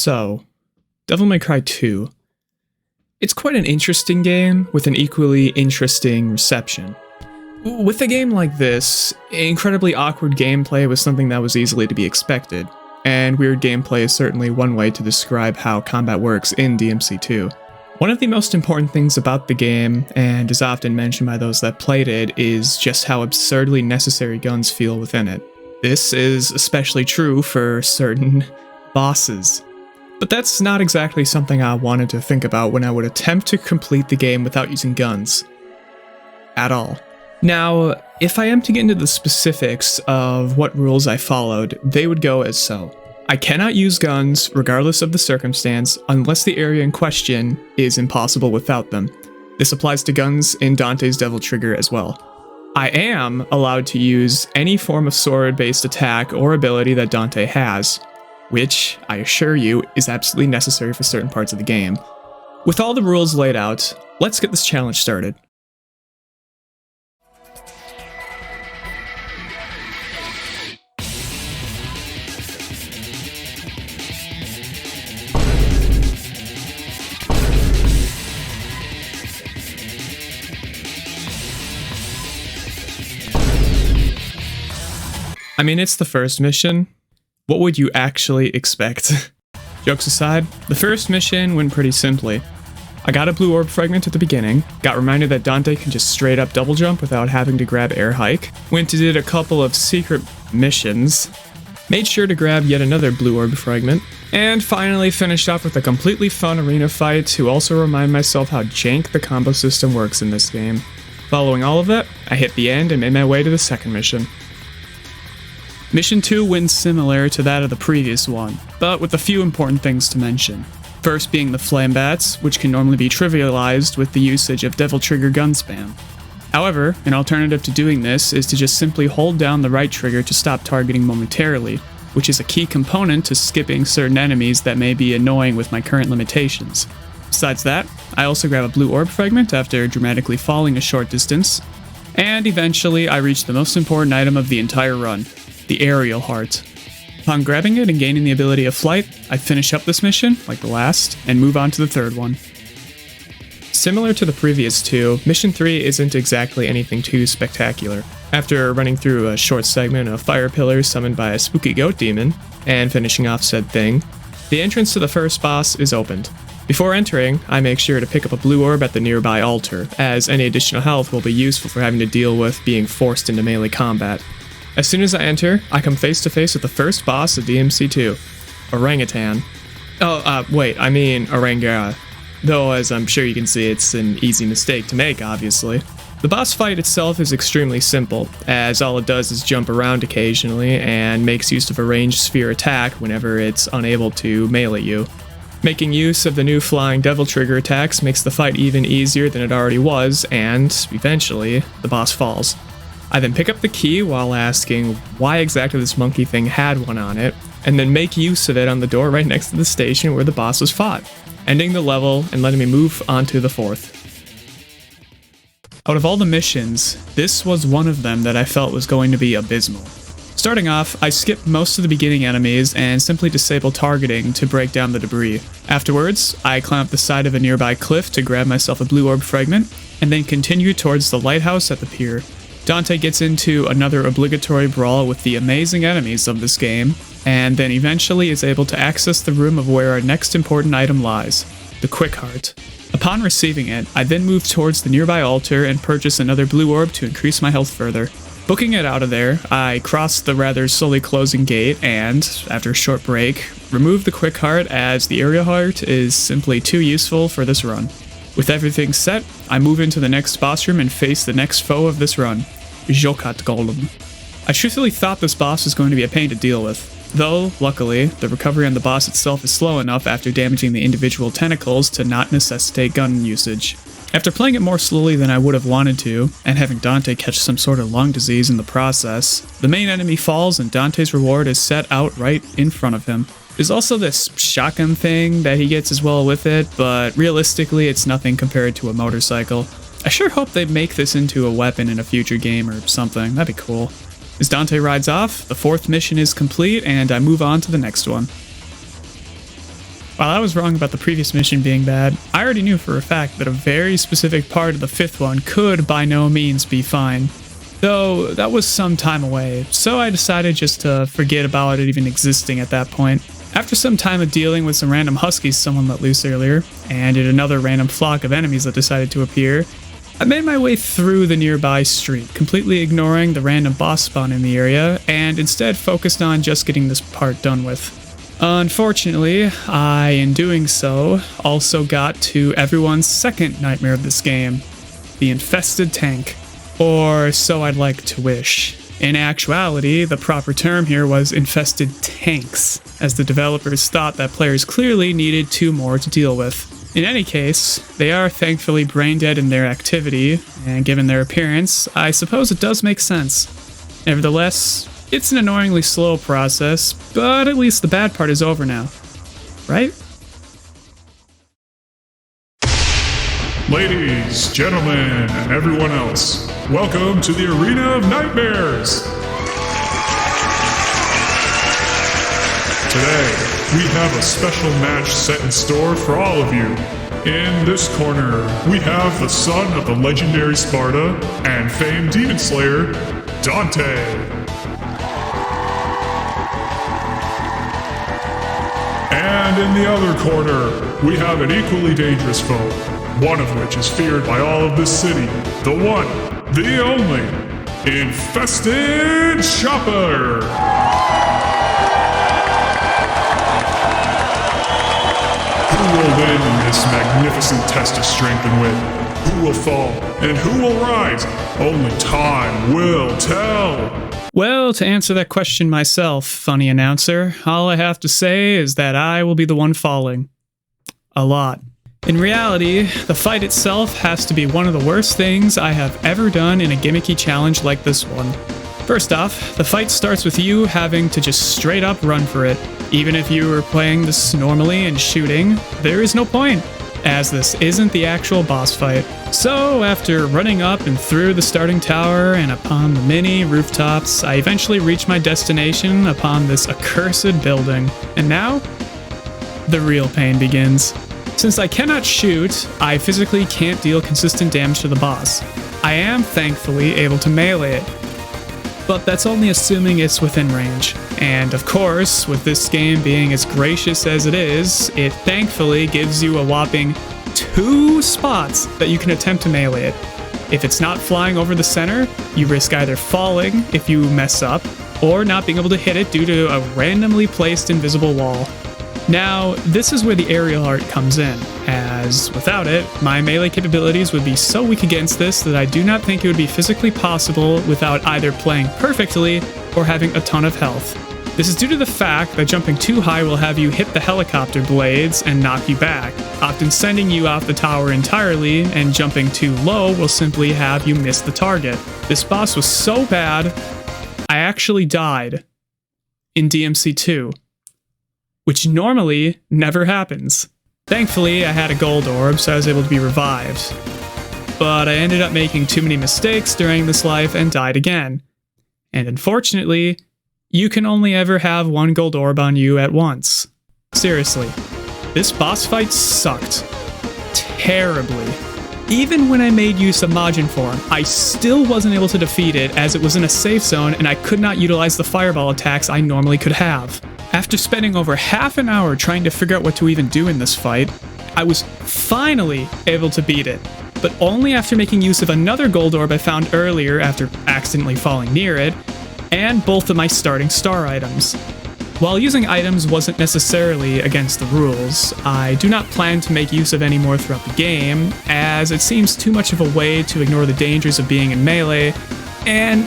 So, Devil May Cry 2. It's quite an interesting game with an equally interesting reception. With a game like this, incredibly awkward gameplay was something that was easily to be expected, and weird gameplay is certainly one way to describe how combat works in DMC2. One of the most important things about the game, and is often mentioned by those that played it, is just how absurdly necessary guns feel within it. This is especially true for certain bosses. But that's not exactly something I wanted to think about when I would attempt to complete the game without using guns. At all. Now, if I am to get into the specifics of what rules I followed, they would go as so. I cannot use guns, regardless of the circumstance, unless the area in question is impossible without them. This applies to guns in Dante's Devil Trigger as well. I am allowed to use any form of sword-based attack or ability that Dante has, which, I assure you, is absolutely necessary for certain parts of the game. With all the rules laid out, let's get this challenge started. I mean, it's the first mission. What would you actually expect? Jokes aside, the first mission went pretty simply. I got a blue orb fragment at the beginning, got reminded that Dante can just straight up double jump without having to grab air hike, went to did a couple of secret missions, made sure to grab yet another blue orb fragment, and finally finished off with a completely fun arena fight to also remind myself how jank the combo system works in this game. Following all of that, I hit the end and made my way to the second mission. Mission 2 went similar to that of the previous one, but with a few important things to mention. First being the flame bats, which can normally be trivialized with the usage of Devil Trigger gun spam. However, an alternative to doing this is to just simply hold down the right trigger to stop targeting momentarily, which is a key component to skipping certain enemies that may be annoying with my current limitations. Besides that, I also grab a blue orb fragment after dramatically falling a short distance, and eventually I reach the most important item of the entire run. The aerial heart. Upon grabbing it and gaining the ability of flight, I finish up this mission, like the last, and move on to the third one. Similar to the previous two, Mission 3 isn't exactly anything too spectacular. After running through a short segment of fire pillars summoned by a spooky goat demon, and finishing off said thing, the entrance to the first boss is opened. Before entering, I make sure to pick up a blue orb at the nearby altar, as any additional health will be useful for having to deal with being forced into melee combat. As soon as I enter, I come face to face with the first boss of DMC2, Orangutan. Orangara. Though, as I'm sure you can see, it's an easy mistake to make, obviously. The boss fight itself is extremely simple, as all it does is jump around occasionally and makes use of a ranged sphere attack whenever it's unable to melee you. Making use of the new flying Devil Trigger attacks makes the fight even easier than it already was, and, eventually, the boss falls. I then pick up the key while asking why exactly this monkey thing had one on it, and then make use of it on the door right next to the station where the boss was fought, ending the level and letting me move on to the fourth. Out of all the missions, this was one of them that I felt was going to be abysmal. Starting off, I skipped most of the beginning enemies and simply disabled targeting to break down the debris. Afterwards, I climbed up the side of a nearby cliff to grab myself a blue orb fragment, and then continued towards the lighthouse at the pier. Dante gets into another obligatory brawl with the amazing enemies of this game, and then eventually is able to access the room of where our next important item lies, the Quick Heart. Upon receiving it, I then move towards the nearby altar and purchase another blue orb to increase my health further. Booking it out of there, I cross the rather slowly closing gate and, after a short break, remove the Quick Heart as the aerial heart is simply too useful for this run. With everything set, I move into the next boss room and face the next foe of this run, Jokat Golem. I truthfully thought this boss was going to be a pain to deal with, though, luckily, the recovery on the boss itself is slow enough after damaging the individual tentacles to not necessitate gun usage. After playing it more slowly than I would have wanted to, and having Dante catch some sort of lung disease in the process, the main enemy falls and Dante's reward is set out right in front of him. There's also this shotgun thing that he gets as well with it, but realistically it's nothing compared to a motorcycle. I sure hope they make this into a weapon in a future game or something, that'd be cool. As Dante rides off, the fourth mission is complete and I move on to the next one. While I was wrong about the previous mission being bad, I already knew for a fact that a very specific part of the 5th one could by no means be fine. Though that was some time away, so I decided just to forget about it even existing at that point. After some time of dealing with some random huskies someone let loose earlier, and in another random flock of enemies that decided to appear, I made my way through the nearby street, completely ignoring the random boss spawn in the area, and instead focused on just getting this part done with. Unfortunately, I, in doing so, also got to everyone's second nightmare of this game, the Infested tank. Or so I'd like to wish. In actuality, the proper term here was Infested tanks, as the developers thought that players clearly needed 2 more to deal with. In any case, they are thankfully brain dead in their activity, and given their appearance, I suppose it does make sense. Nevertheless, it's an annoyingly slow process, but at least the bad part is over now. Right? Ladies, gentlemen, and everyone else, welcome to the Arena of Nightmares! Today, we have a special match set in store for all of you. In this corner, we have the son of the legendary Sparta and famed demon slayer, Dante. And in the other corner, we have an equally dangerous foe, one of which is feared by all of this city, the one, the only, Infested Shopper! Who will win in this magnificent test of strength and wit? Who will fall, and who will rise? Only time will tell! Well, to answer that question myself, funny announcer, all I have to say is that I will be the one falling. A lot. In reality, the fight itself has to be one of the worst things I have ever done in a gimmicky challenge like this one. First off, the fight starts with you having to just straight up run for it. Even if you were playing this normally and shooting, there is no point, as this isn't the actual boss fight. So, after running up and through the starting tower and upon the many rooftops, I eventually reach my destination upon this accursed building. And now, the real pain begins. Since I cannot shoot, I physically can't deal consistent damage to the boss. I am, thankfully, able to melee it, but that's only assuming it's within range. And of course, with this game being as gracious as it is, it thankfully gives you a whopping 2 spots that you can attempt to melee it. If it's not flying over the center, you risk either falling if you mess up, or not being able to hit it due to a randomly placed invisible wall. Now, this is where the aerial art comes in, as without it, my melee capabilities would be so weak against this that I do not think it would be physically possible without either playing perfectly or having a ton of health. This is due to the fact that jumping too high will have you hit the helicopter blades and knock you back, often sending you off the tower entirely, and jumping too low will simply have you miss the target. This boss was so bad, I actually died in DMC 2. Which normally never happens. Thankfully, I had a gold orb, so I was able to be revived. But I ended up making too many mistakes during this life and died again. And unfortunately, you can only ever have 1 gold orb on you at once. Seriously, this boss fight sucked. Terribly. Even when I made use of Majin form, I still wasn't able to defeat it as it was in a safe zone and I could not utilize the fireball attacks I normally could have. After spending over half an hour trying to figure out what to even do in this fight, I was finally able to beat it, but only after making use of another gold orb I found earlier after accidentally falling near it, and both of my starting star items. While using items wasn't necessarily against the rules, I do not plan to make use of any more throughout the game, as it seems too much of a way to ignore the dangers of being in melee, and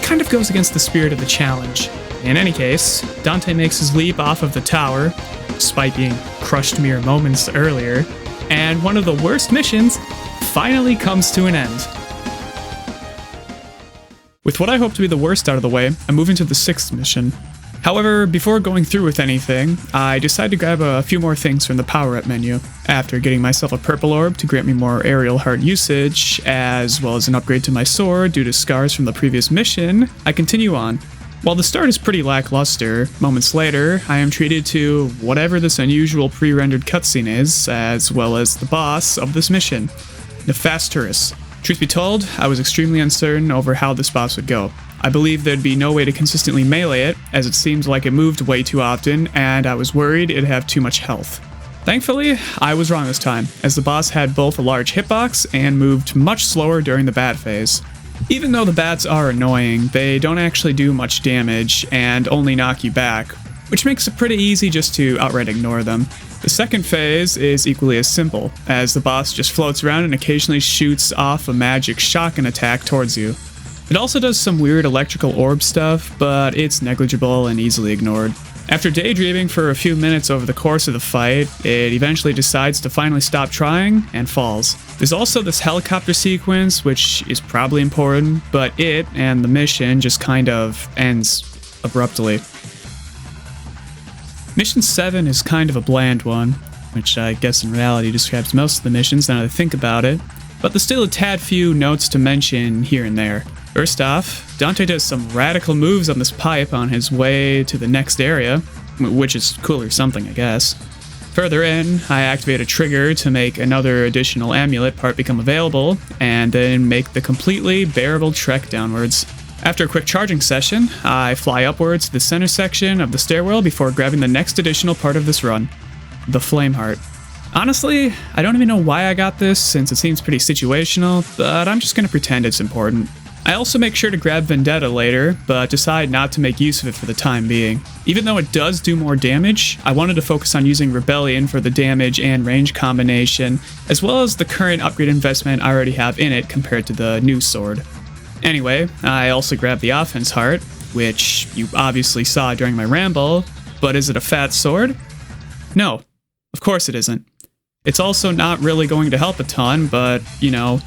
kind of goes against the spirit of the challenge. In any case, Dante makes his leap off of the tower, despite being crushed mere moments earlier, and one of the worst missions finally comes to an end. With what I hope to be the worst out of the way, I move into the 6th mission. However, before going through with anything, I decided to grab a few more things from the power-up menu. After getting myself a purple orb to grant me more aerial heart usage, as well as an upgrade to my sword due to scars from the previous mission, I continue on. While the start is pretty lackluster, moments later, I am treated to whatever this unusual pre-rendered cutscene is, as well as the boss of this mission, Noctpteran. Truth be told, I was extremely uncertain over how this boss would go. I believed there'd be no way to consistently melee it, as it seemed like it moved way too often, and I was worried it'd have too much health. Thankfully, I was wrong this time, as the boss had both a large hitbox and moved much slower during the bat phase. Even though the bats are annoying, they don't actually do much damage and only knock you back, which makes it pretty easy just to outright ignore them. The second phase is equally as simple, as the boss just floats around and occasionally shoots off a magic shotgun attack towards you. It also does some weird electrical orb stuff, but it's negligible and easily ignored. After daydreaming for a few minutes over the course of the fight, it eventually decides to finally stop trying and falls. There's also this helicopter sequence, which is probably important, but it and the mission just kind of ends abruptly. Mission 7 is kind of a bland one, which I guess in reality describes most of the missions now that I think about it, but there's still a tad few notes to mention here and there. First off, Dante does some radical moves on this pipe on his way to the next area, which is cool or something, I guess. Further in, I activate a trigger to make another additional amulet part become available, and then make the completely bearable trek downwards. After a quick charging session, I fly upwards to the center section of the stairwell before grabbing the next additional part of this run, the Flame Heart. Honestly, I don't even know why I got this, since it seems pretty situational, but I'm just gonna pretend it's important. I also make sure to grab Vendetta later, but decide not to make use of it for the time being. Even though it does do more damage, I wanted to focus on using Rebellion for the damage and range combination, as well as the current upgrade investment I already have in it compared to the new sword. Anyway, I also grabbed the Offense Heart, which you obviously saw during my ramble, but is it a fat sword? No, of course it isn't. It's also not really going to help a ton, but, you know,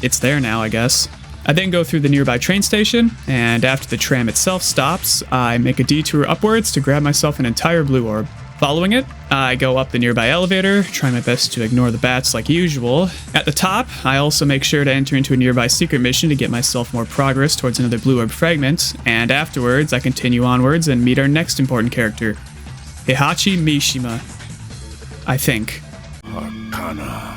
it's there now, I guess. I then go through the nearby train station, and after the tram itself stops, I make a detour upwards to grab myself an entire blue orb. Following it, I go up the nearby elevator, try my best to ignore the bats like usual. At the top, I also make sure to enter into a nearby secret mission to get myself more progress towards another blue orb fragment, and afterwards I continue onwards and meet our next important character, Heihachi Mishima. I think. Arcana.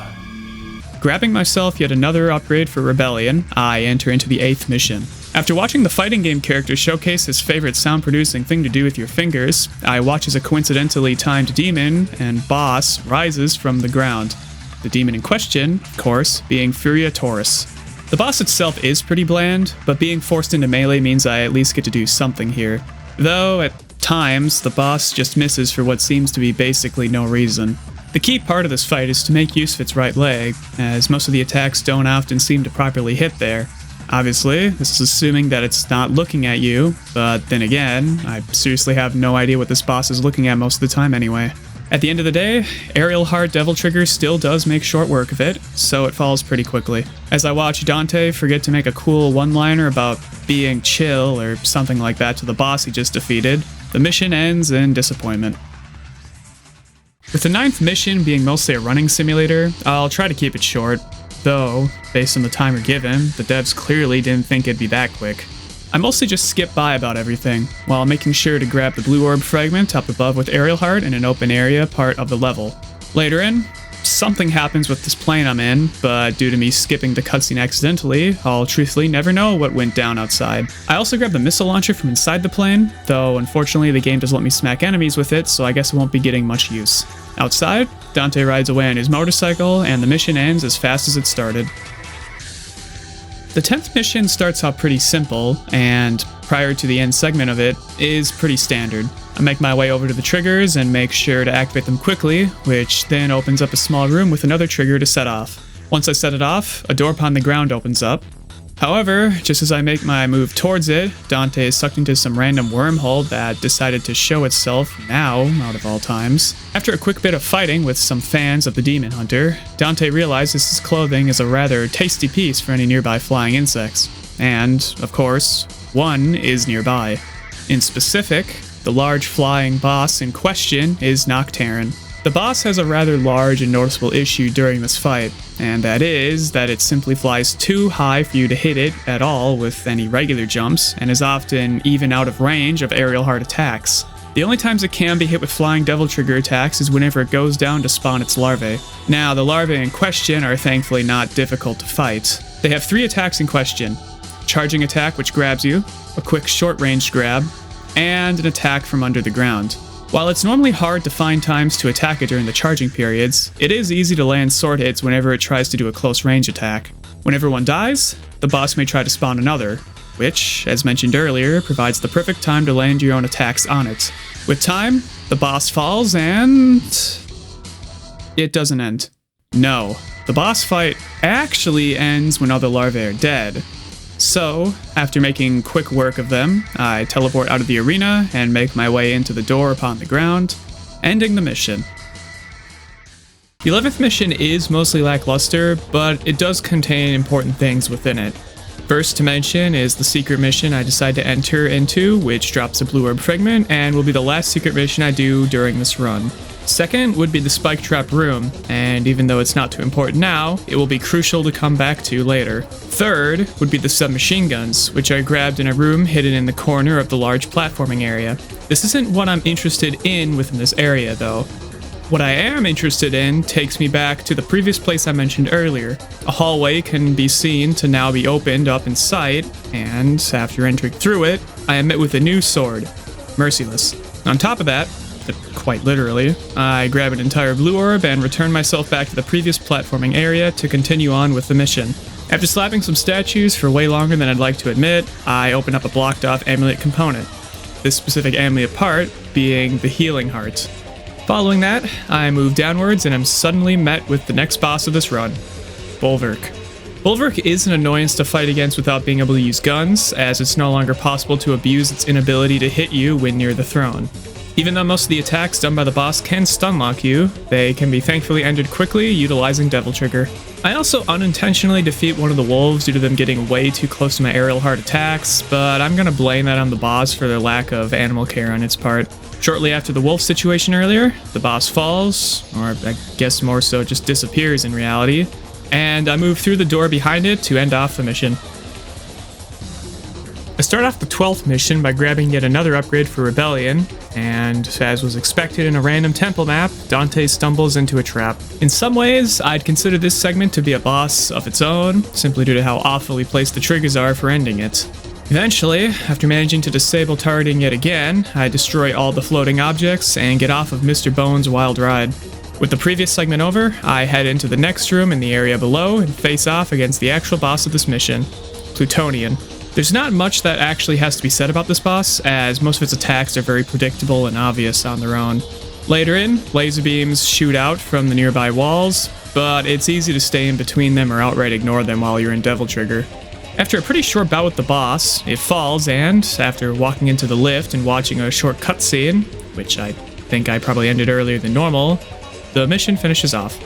Grabbing myself yet another upgrade for Rebellion, I enter into the 8th mission. After watching the fighting game character showcase his favorite sound-producing thing to do with your fingers, I watch as a coincidentally timed demon and boss rises from the ground. The demon in question, of course, being Furia Taurus. The boss itself is pretty bland, but being forced into melee means I at least get to do something here. Though, at times, the boss just misses for what seems to be basically no reason. The key part of this fight is to make use of its right leg, as most of the attacks don't often seem to properly hit there. Obviously, this is assuming that it's not looking at you, but then again, I seriously have no idea what this boss is looking at most of the time anyway. At the end of the day, Aerial Heart Devil Trigger still does make short work of it, so it falls pretty quickly. As I watch Dante forget to make a cool one-liner about being chill or something like that to the boss he just defeated, the mission ends in disappointment. With the 9th mission being mostly a running simulator, I'll try to keep it short, though, based on the timer given, the devs clearly didn't think it'd be that quick. I mostly just skip by about everything, while making sure to grab the blue orb fragment up above with Aerial Heart in an open area part of the level. Later in, something happens with this plane I'm in, but due to me skipping the cutscene accidentally, I'll truthfully never know what went down outside. I also grabbed the missile launcher from inside the plane, though unfortunately the game doesn't let me smack enemies with it, so I guess it won't be getting much use. Outside, Dante rides away on his motorcycle, and the mission ends as fast as it started. The 10th mission starts out pretty simple, and prior to the end segment of it, is pretty standard. I make my way over to the triggers and make sure to activate them quickly, which then opens up a small room with another trigger to set off. Once I set it off, a door upon the ground opens up. However, just as I make my move towards it, Dante is sucked into some random wormhole that decided to show itself now, out of all times. After a quick bit of fighting with some fans of the Demon Hunter, Dante realizes his clothing is a rather tasty piece for any nearby flying insects. And, of course, one is nearby. In specific, the large flying boss in question is Noctpteran. The boss has a rather large and noticeable issue during this fight, and that is that it simply flies too high for you to hit it at all with any regular jumps, and is often even out of range of aerial heart attacks. The only times it can be hit with flying devil trigger attacks is whenever it goes down to spawn its larvae. Now, the larvae in question are thankfully not difficult to fight. They have 3 attacks in question: charging attack, which grabs you, a quick short-range grab, and an attack from under the ground. While it's normally hard to find times to attack it during the charging periods, it is easy to land sword hits whenever it tries to do a close range attack. Whenever one dies, the boss may try to spawn another, which, as mentioned earlier, provides the perfect time to land your own attacks on it. With time, the boss falls and... it doesn't end. No, the boss fight actually ends when other larvae are dead. So, after making quick work of them, I teleport out of the arena and make my way into the door upon the ground, ending the mission. The 11th mission is mostly lackluster, but it does contain important things within it. First to mention is the secret mission I decide to enter into, which drops a blue orb fragment, and will be the last secret mission I do during this run. Second would be the spike trap room, and even though it's not too important now, it will be crucial to come back to later. Third would be the submachine guns, which I grabbed in a room hidden in the corner of the large platforming area. This isn't what I'm interested in within this area though. What I am interested in takes me back to the previous place I mentioned earlier. A hallway can be seen to now be opened up in sight, and after entering through it, I am met with a new sword, Merciless. On top of that, quite literally, I grab an entire blue orb and return myself back to the previous platforming area to continue on with the mission. After slapping some statues for way longer than I'd like to admit, I open up a blocked off amulet component. This specific amulet part being the healing heart. Following that, I move downwards and am suddenly met with the next boss of this run, Bulwark. Bulwark is an annoyance to fight against without being able to use guns, as it's no longer possible to abuse its inability to hit you when near the throne. Even though most of the attacks done by the boss can stun lock you, they can be thankfully ended quickly utilizing Devil Trigger. I also unintentionally defeat one of the wolves due to them getting way too close to my aerial heart attacks, but I'm gonna blame that on the boss for their lack of animal care on its part. Shortly after the wolf situation earlier, the boss falls, or I guess more so just disappears in reality, and I move through the door behind it to end off the mission. I start off the 12th mission by grabbing yet another upgrade for Rebellion, and as was expected in a random temple map, Dante stumbles into a trap. In some ways, I'd consider this segment to be a boss of its own, simply due to how awfully placed the triggers are for ending it. Eventually, after managing to disable targeting yet again, I destroy all the floating objects and get off of Mr. Bones' wild ride. With the previous segment over, I head into the next room in the area below and face off against the actual boss of this mission, Plutonian. There's not much that actually has to be said about this boss, as most of its attacks are very predictable and obvious on their own. Later in, laser beams shoot out from the nearby walls, but it's easy to stay in between them or outright ignore them while you're in Devil Trigger. After a pretty short bout with the boss, it falls, and after walking into the lift and watching a short cutscene, which I think I probably ended earlier than normal, the mission finishes off.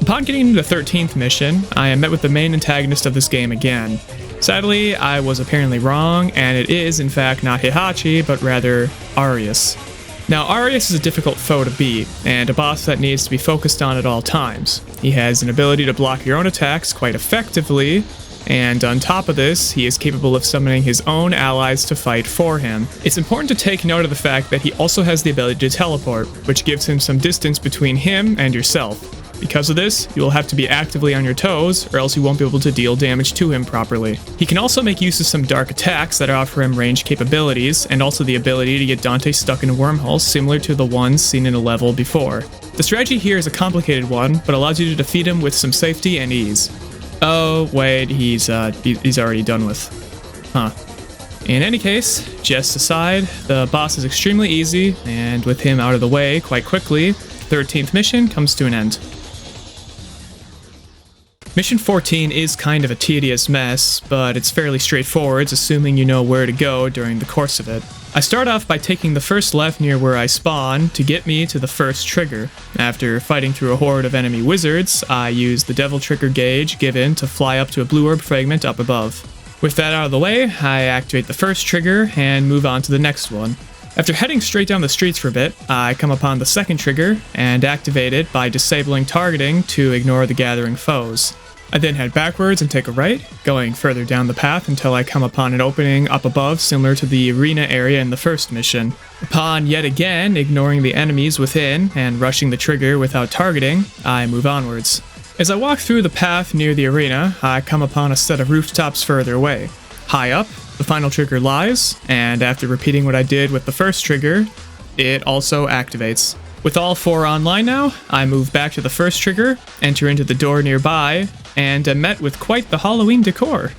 Upon getting into the 13th mission, I am met with the main antagonist of this game again. Sadly, I was apparently wrong, and it is in fact not Heihachi, but rather Arius. Now, Arius is a difficult foe to beat, and a boss that needs to be focused on at all times. He has an ability to block your own attacks quite effectively, and on top of this, he is capable of summoning his own allies to fight for him. It's important to take note of the fact that he also has the ability to teleport, which gives him some distance between him and yourself. Because of this, you will have to be actively on your toes, or else you won't be able to deal damage to him properly. He can also make use of some dark attacks that offer him range capabilities, and also the ability to get Dante stuck in a wormhole similar to the ones seen in a level before. The strategy here is a complicated one, but allows you to defeat him with some safety and ease. Oh, wait, he's already done with. Huh. In any case, jest aside, the boss is extremely easy, and with him out of the way quite quickly, the 13th mission comes to an end. Mission 14 is kind of a tedious mess, but it's fairly straightforward, assuming you know where to go during the course of it. I start off by taking the first left near where I spawn to get me to the first trigger. After fighting through a horde of enemy wizards, I use the Devil Trigger gauge given to fly up to a blue orb fragment up above. With that out of the way, I activate the first trigger and move on to the next one. After heading straight down the streets for a bit, I come upon the second trigger and activate it by disabling targeting to ignore the gathering foes. I then head backwards and take a right, going further down the path until I come upon an opening up above similar to the arena area in the first mission. Upon yet again ignoring the enemies within and rushing the trigger without targeting, I move onwards. As I walk through the path near the arena, I come upon a set of rooftops further away. High up, the final trigger lies, and after repeating what I did with the first trigger, it also activates. With all 4 online now, I move back to the first trigger, enter into the door nearby, and am met with quite the Halloween decor.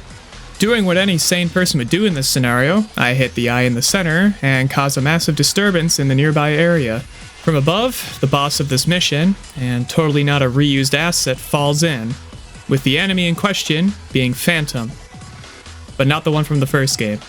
Doing what any sane person would do in this scenario, I hit the eye in the center and cause a massive disturbance in the nearby area. From above, the boss of this mission, and totally not a reused asset, falls in, with the enemy in question being Phantom. But not the one from the first game,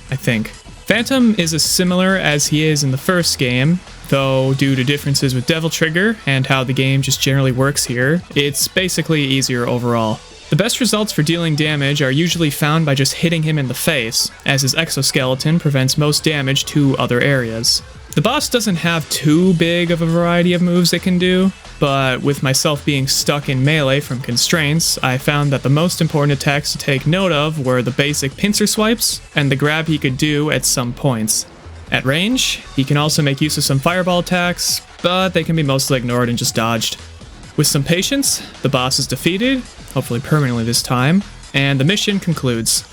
I think. Phantom is as similar as he is in the first game, though due to differences with Devil Trigger and how the game just generally works here, it's basically easier overall. The best results for dealing damage are usually found by just hitting him in the face, as his exoskeleton prevents most damage to other areas. The boss doesn't have too big of a variety of moves it can do, but with myself being stuck in melee from constraints, I found that the most important attacks to take note of were the basic pincer swipes and the grab he could do at some points. At range, he can also make use of some fireball attacks, but they can be mostly ignored and just dodged. With some patience, the boss is defeated, hopefully permanently this time, and the mission concludes.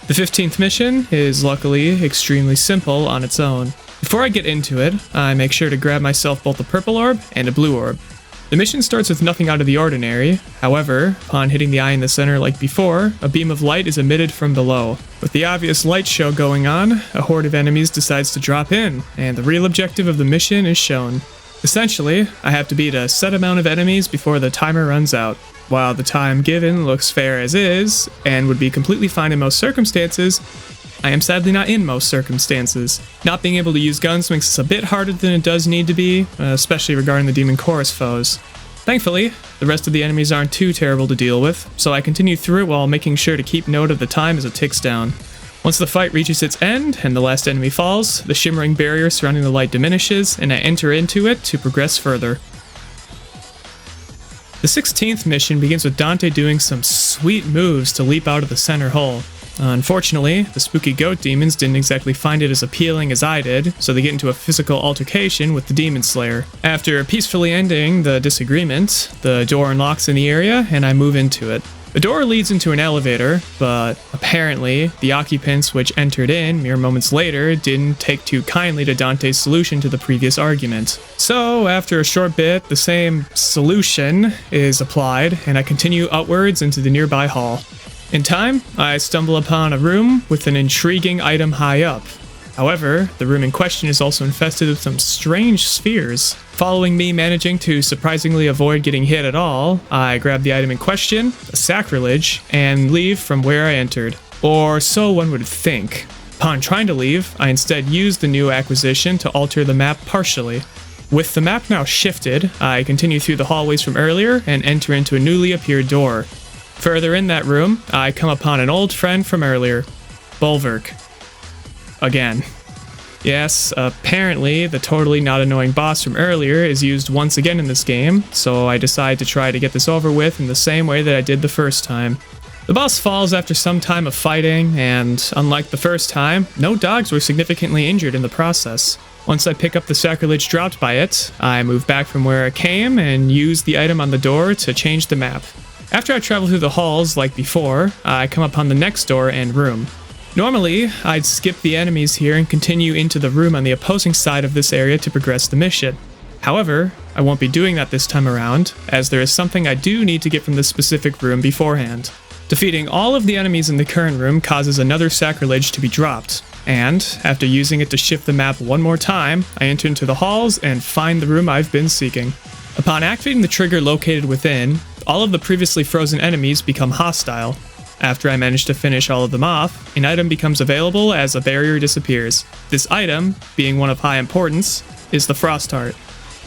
The 15th mission is luckily extremely simple on its own. Before I get into it, I make sure to grab myself both a purple orb and a blue orb. The mission starts with nothing out of the ordinary. However, upon hitting the eye in the center like before, a beam of light is emitted from below. With the obvious light show going on, a horde of enemies decides to drop in, and the real objective of the mission is shown. Essentially, I have to beat a set amount of enemies before the timer runs out. While the time given looks fair as is, and would be completely fine in most circumstances, I am sadly not in most circumstances. Not being able to use guns makes this a bit harder than it does need to be, especially regarding the Demon Chorus foes. Thankfully, the rest of the enemies aren't too terrible to deal with, so I continue through it while making sure to keep note of the time as it ticks down. Once the fight reaches its end and the last enemy falls, the shimmering barrier surrounding the light diminishes, and I enter into it to progress further. The 16th mission begins with Dante doing some sweet moves to leap out of the center hole. Unfortunately, the spooky goat demons didn't exactly find it as appealing as I did, so they get into a physical altercation with the Demon Slayer. After peacefully ending the disagreement, the door unlocks in the area and I move into it. The door leads into an elevator, but apparently the occupants which entered in mere moments later didn't take too kindly to Dante's solution to the previous argument. So after a short bit, the same solution is applied and I continue upwards into the nearby hall. In time, I stumble upon a room with an intriguing item high up. However, the room in question is also infested with some strange spheres. Following me managing to surprisingly avoid getting hit at all, I grab the item in question, a sacrilege, and leave from where I entered. Or so one would think. Upon trying to leave, I instead use the new acquisition to alter the map partially. With the map now shifted, I continue through the hallways from earlier and enter into a newly appeared door. Further in that room, I come upon an old friend from earlier, Bulwark. Again. Yes, apparently the totally not annoying boss from earlier is used once again in this game, so I decide to try to get this over with in the same way that I did the first time. The boss falls after some time of fighting, and unlike the first time, no dogs were significantly injured in the process. Once I pick up the sacrilege dropped by it, I move back from where I came and use the item on the door to change the map. After I travel through the halls like before, I come upon the next door and room. Normally, I'd skip the enemies here and continue into the room on the opposing side of this area to progress the mission. However, I won't be doing that this time around, as there is something I do need to get from this specific room beforehand. Defeating all of the enemies in the current room causes another sacrilege to be dropped, and after using it to shift the map one more time, I enter into the halls and find the room I've been seeking. Upon activating the trigger located within, all of the previously frozen enemies become hostile. After I manage to finish all of them off, an item becomes available as a barrier disappears. This item, being one of high importance, is the Frost Heart.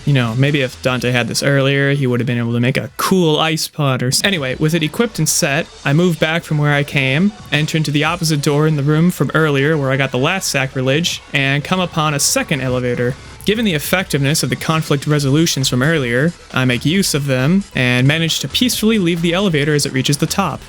You know, maybe if Dante had this earlier, he would have been able to make a cool ice pod or... Anyway, with it equipped and set, I move back from where I came, enter into the opposite door in the room from earlier where I got the last sacrilege, and come upon a second elevator. Given the effectiveness of the conflict resolutions from earlier, I make use of them, and manage to peacefully leave the elevator as it reaches the top.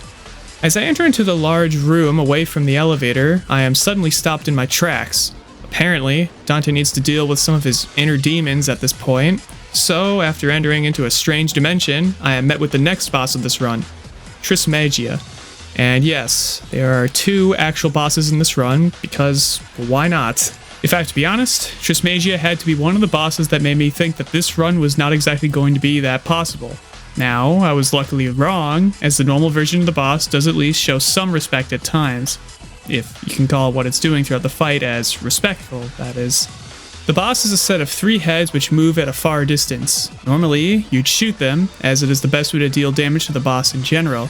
As I enter into the large room away from the elevator, I am suddenly stopped in my tracks. Apparently, Dante needs to deal with some of his inner demons at this point, so after entering into a strange dimension, I am met with the next boss of this run, Trismagia. And yes, there are 2 actual bosses in this run, because why not? If I have to be honest, Trismagia had to be one of the bosses that made me think that this run was not exactly going to be that possible. Now, I was luckily wrong, as the normal version of the boss does at least show some respect at times. If you can call what it's doing throughout the fight as respectful, that is. The boss is a set of 3 heads which move at a far distance. Normally, you'd shoot them, as it is the best way to deal damage to the boss in general.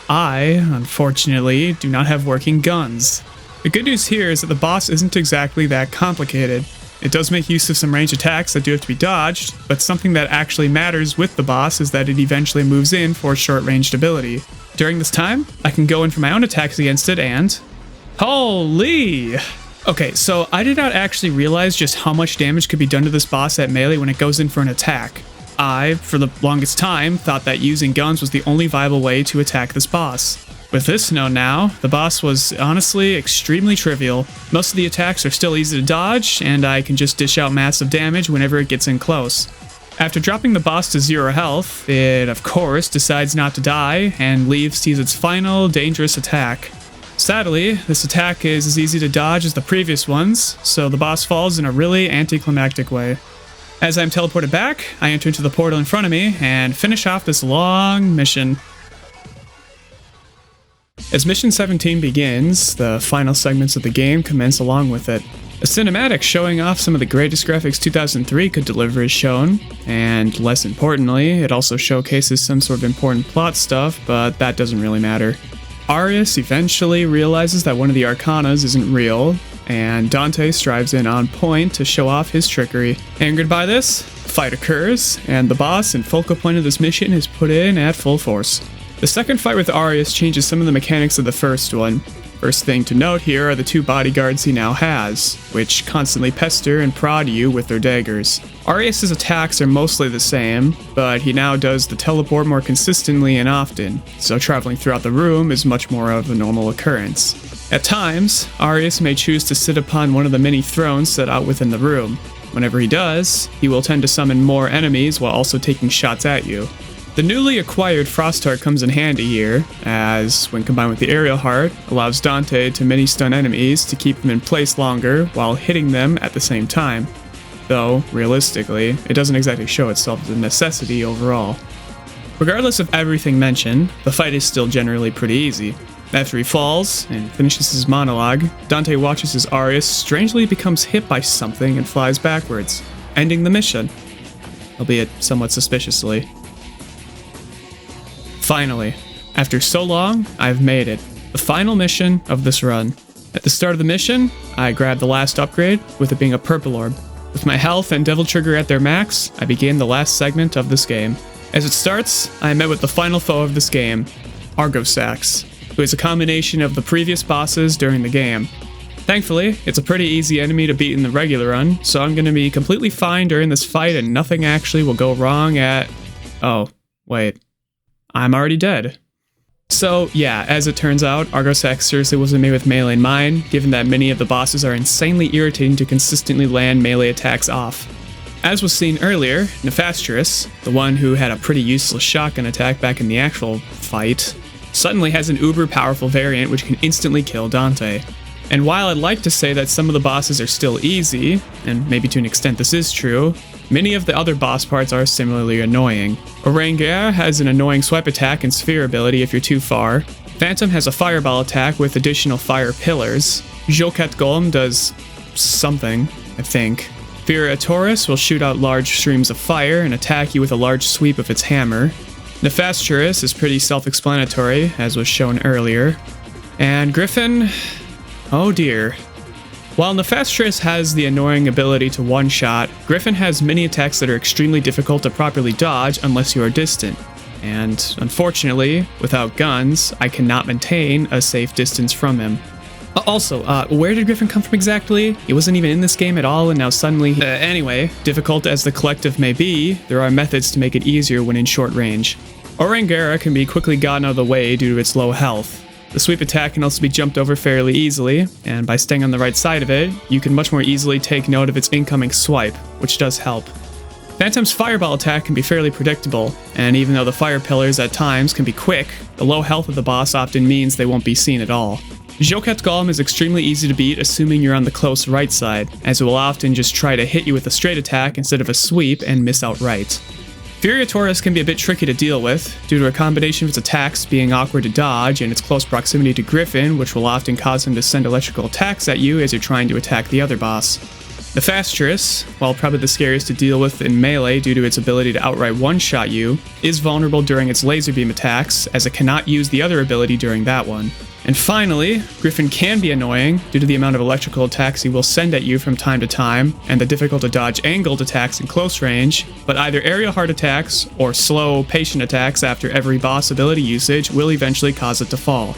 I, unfortunately, do not have working guns. The good news here is that the boss isn't exactly that complicated. It does make use of some ranged attacks that do have to be dodged, but something that actually matters with the boss is that it eventually moves in for short-ranged ability. During this time, I can go in for my own attacks against it and... Holy! Okay, so I did not actually realize just how much damage could be done to this boss at melee when it goes in for an attack. I, for the longest time, thought that using guns was the only viable way to attack this boss. With this known now, the boss was honestly extremely trivial. Most of the attacks are still easy to dodge, and I can just dish out massive damage whenever it gets in close. After dropping the boss to 0 health, it of course decides not to die, and leaves to use its final dangerous attack. Sadly, this attack is as easy to dodge as the previous ones, so the boss falls in a really anticlimactic way. As I'm teleported back, I enter into the portal in front of me and finish off this long mission. As Mission 17 begins, the final segments of the game commence along with it. A cinematic showing off some of the greatest graphics 2003 could deliver is shown, and less importantly, it also showcases some sort of important plot stuff, but that doesn't really matter. Arius eventually realizes that one of the Arcanas isn't real, and Dante strives in on point to show off his trickery. Angered by this, a fight occurs, and the boss and focal point of this mission is put in at full force. The second fight with Arius changes some of the mechanics of the first one. First thing to note here are the 2 bodyguards he now has, which constantly pester and prod you with their daggers. Arius' attacks are mostly the same, but he now does the teleport more consistently and often, so traveling throughout the room is much more of a normal occurrence. At times, Arius may choose to sit upon one of the many thrones set out within the room. Whenever he does, he will tend to summon more enemies while also taking shots at you. The newly acquired Frost Heart comes in handy here, as, when combined with the Aerial Heart, allows Dante to mini-stun enemies to keep them in place longer while hitting them at the same time. Though, realistically, it doesn't exactly show itself as a necessity overall. Regardless of everything mentioned, the fight is still generally pretty easy. After he falls and finishes his monologue, Dante watches as Arius strangely becomes hit by something and flies backwards, ending the mission, albeit somewhat suspiciously. Finally, after so long, I've made it. The final mission of this run. At the start of the mission, I grabbed the last upgrade, with it being a purple orb. With my health and devil trigger at their max, I begin the last segment of this game. As it starts, I am met with the final foe of this game, Argosax, who is a combination of the previous bosses during the game. Thankfully, it's a pretty easy enemy to beat in the regular run, so I'm going to be completely fine during this fight and nothing actually will go wrong at... Oh, wait. I'm already dead. So yeah, as it turns out, Argosax seriously wasn't made with melee in mind, given that many of the bosses are insanely irritating to consistently land melee attacks off. As was seen earlier, Infested, the one who had a pretty useless shotgun attack back in the actual fight, suddenly has an uber powerful variant which can instantly kill Dante. And while I'd like to say that some of the bosses are still easy, and maybe to an extent this is true, many of the other boss parts are similarly annoying. Orangea has an annoying swipe attack and sphere ability if you're too far. Phantom has a fireball attack with additional fire pillars. Joket Golem does something, I think. Taurus will shoot out large streams of fire and attack you with a large sweep of its hammer. Nefasturus is pretty self-explanatory, as was shown earlier. And Griffon... oh dear. While Infested has the annoying ability to one-shot, Griffon has many attacks that are extremely difficult to properly dodge unless you are distant. And unfortunately, without guns, I cannot maintain a safe distance from him. Also, where did Griffon come from exactly? He wasn't even in this game at all, and now suddenly anyway, difficult as the collective may be, there are methods to make it easier when in short range. Orangara can be quickly gotten out of the way due to its low health. The sweep attack can also be jumped over fairly easily, and by staying on the right side of it, you can much more easily take note of its incoming swipe, which does help. Phantom's fireball attack can be fairly predictable, and even though the fire pillars at times can be quick, the low health of the boss often means they won't be seen at all. Joket's Golem is extremely easy to beat assuming you're on the close right side, as it will often just try to hit you with a straight attack instead of a sweep and miss outright. Furia Taurus can be a bit tricky to deal with, due to a combination of its attacks being awkward to dodge and its close proximity to Griffon, which will often cause him to send electrical attacks at you as you're trying to attack the other boss. The Fastress, while probably the scariest to deal with in melee due to its ability to outright one-shot you, is vulnerable during its laser beam attacks, as it cannot use the other ability during that one. And finally, Griffon can be annoying due to the amount of electrical attacks he will send at you from time to time, and the difficult to dodge angled attacks in close range, but either aerial heart attacks or slow, patient attacks after every boss ability usage will eventually cause it to fall.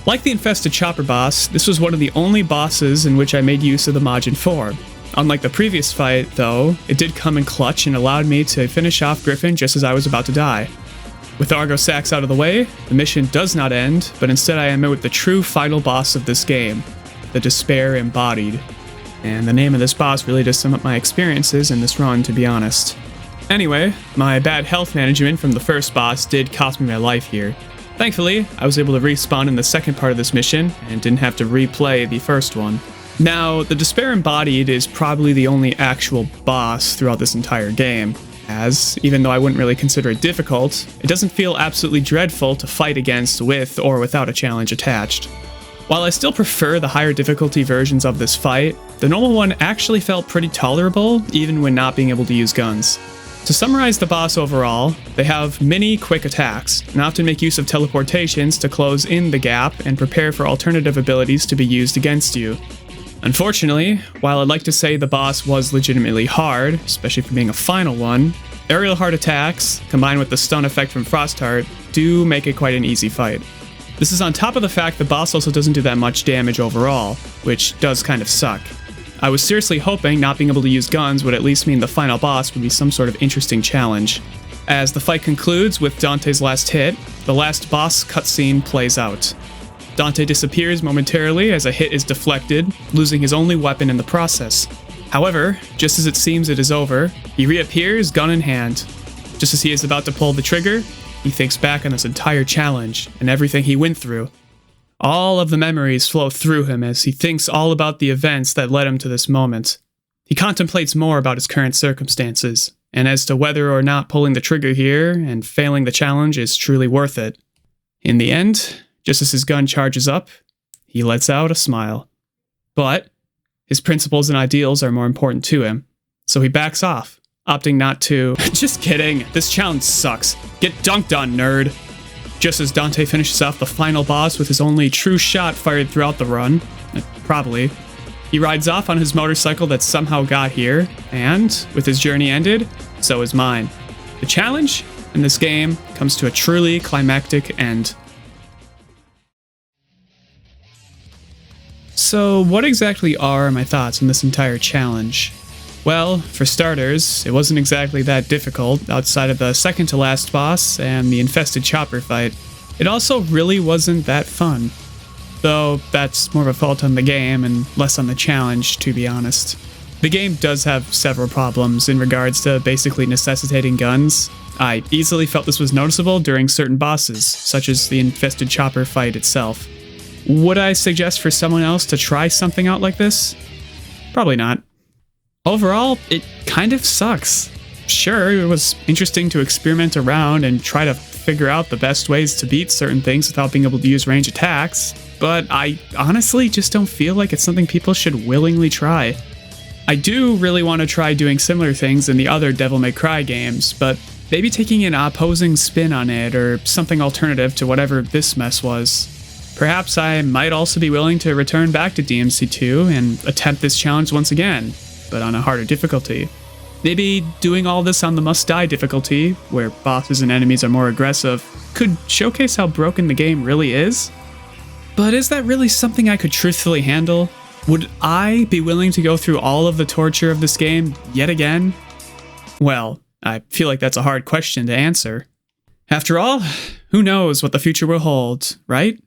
Like the Infested Chopper boss, this was one of the only bosses in which I made use of the Majin 4. Unlike the previous fight, though, it did come in clutch and allowed me to finish off Griffon just as I was about to die. With the Argo Sacs out of the way, the mission does not end, but instead I am met with the true final boss of this game, the Despair Embodied. And the name of this boss really does sum up my experiences in this run, to be honest. Anyway, my bad health management from the first boss did cost me my life here. Thankfully, I was able to respawn in the second part of this mission, and didn't have to replay the first one. Now, the Despair Embodied is probably the only actual boss throughout this entire game, as, even though I wouldn't really consider it difficult, it doesn't feel absolutely dreadful to fight against with or without a challenge attached. While I still prefer the higher difficulty versions of this fight, the normal one actually felt pretty tolerable, even when not being able to use guns. To summarize the boss overall, they have many quick attacks, and often make use of teleportations to close in the gap and prepare for alternative abilities to be used against you. Unfortunately, while I'd like to say the boss was legitimately hard, especially for being a final one, aerial heart attacks, combined with the stun effect from Frostheart, do make it quite an easy fight. This is on top of the fact the boss also doesn't do that much damage overall, which does kind of suck. I was seriously hoping not being able to use guns would at least mean the final boss would be some sort of interesting challenge. As the fight concludes with Dante's last hit, the last boss cutscene plays out. Dante disappears momentarily as a hit is deflected, losing his only weapon in the process. However, just as it seems it is over, he reappears, gun in hand. Just as he is about to pull the trigger, he thinks back on this entire challenge and everything he went through. All of the memories flow through him as he thinks all about the events that led him to this moment. He contemplates more about his current circumstances, and as to whether or not pulling the trigger here and failing the challenge is truly worth it. In the end, just as his gun charges up, he lets out a smile. But his principles and ideals are more important to him, so he backs off, opting not to. Just kidding, this challenge sucks. Get dunked on, nerd. Just as Dante finishes off the final boss with his only true shot fired throughout the run, probably, he rides off on his motorcycle that somehow got here, and, with his journey ended, so is mine. The challenge in this game comes to a truly climactic end. So, what exactly are my thoughts on this entire challenge? Well, for starters, it wasn't exactly that difficult outside of the second to last boss and the Infested Chopper fight. It also really wasn't that fun. Though that's more of a fault on the game and less on the challenge, to be honest. The game does have several problems in regards to basically necessitating guns. I easily felt this was noticeable during certain bosses, such as the Infested Chopper fight itself. Would I suggest for someone else to try something out like this? Probably not. Overall, it kind of sucks. Sure, it was interesting to experiment around and try to figure out the best ways to beat certain things without being able to use range attacks, but I honestly just don't feel like it's something people should willingly try. I do really want to try doing similar things in the other Devil May Cry games, but maybe taking an opposing spin on it or something alternative to whatever this mess was. Perhaps I might also be willing to return back to DMC2 and attempt this challenge once again, but on a harder difficulty. Maybe doing all this on the must-die difficulty, where bosses and enemies are more aggressive, could showcase how broken the game really is. But is that really something I could truthfully handle? Would I be willing to go through all of the torture of this game yet again? Well, I feel like that's a hard question to answer. After all, who knows what the future will hold, right?